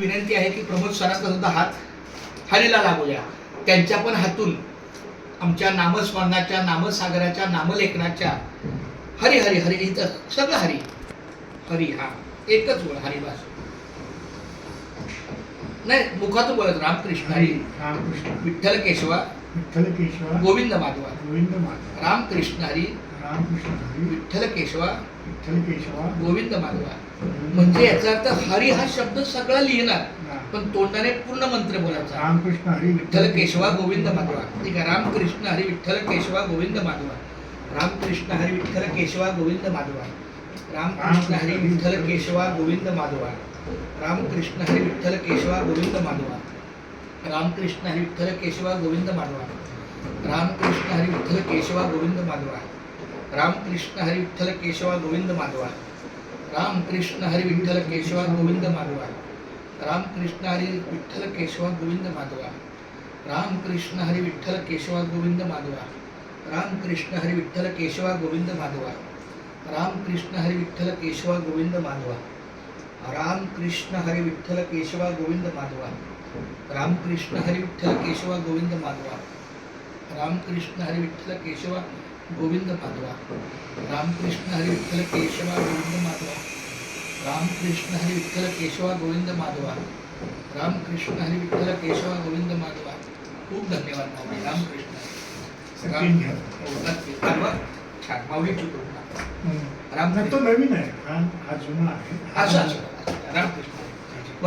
विनंती आहे की प्रमोद सरांचा सुद्धा हात हरीला लागूया. त्यांच्या पण हातून आमच्या नामस्मरणाच्या, नामसागराच्या, नामलेखनाच्या हरी हरी हरी इथं सगळं हरी हरी, हा एकच बोल हरी बस. नाही, मुखातून बोलत रामकृष्ण हरी, रामकृष्ण विठ्ठल केशवा विठ्ठल केशवा गोविंद माधवा, गोविंद माधवा, रामकृष्ण हरी, रामकृष्ण हरी, विठ्ठल केशवा विठ्ठल केशवा गोविंद माधवा. म्हणजे याचा अर्थ हरी हा शब्द सगळा लिहिणार, हा. पण तोंडाने पूर्ण मंत्र बोलायचा. रामकृष्ण हरी, विठ्ठल केशवा गोविंद माधवा. ठीक आहे, रामकृष्ण हरी विठ्ठल केशवा गोविंद माधवा, रामकृष्ण हरी विठ्ठल केशवा गोविंद माधवा, रामकृष्ण हरी विठ्ठल केशवा गोविंद माधवा, रामकृष्ण हरी विठ्ठल केशवा गोविंद माधवा, रामकृष्ण हरी विठ्ठल केशवा गोविंद माधवा, रामकृष्ण हरी विठ्ठल केशवा गोविंद माधवा, रामकृष्ण हरी विठ्ठल केशवा गोविंद माधवा, रामकृष्ण हरी विठ्ठल केशवा गोविंद माधवा, रामकृष्ण हरी विठ्ठल केशवा गोविंद माधवा, रामकृष्ण हरी विठ्ठल केशवा गोविंद माधवा, रामकृष्ण हरी विठ्ठल केशवा गोविंद माधवा, रामकृष्ण हरी विठ्ठल केशवा गोविंद माधवा, रामकृष्ण हरी विठ्ठल केशवा गोविंद माधवा, रामकृष्ण हरी विठ्ठल केशवा गोविंद माधवा, रामकृष्ण हरी विठ्ठल केशवा गोविंद माधवा, रामकृष्ण हरी विठ्ठल केशवा गोविंद माधवा, रामकृष्ण हरी विठ्ठल केशवा गोविंद माधवा, रामकृष्ण हरी विठ्ठल केशवा गोविंद माधवा. खूप धन्यवाद माऊली. रामकृष्ण सगळी घ्या. छान माऊली चुकून राम तो नवीन आहे, हा जुना आहे. असं रामकृष्ण.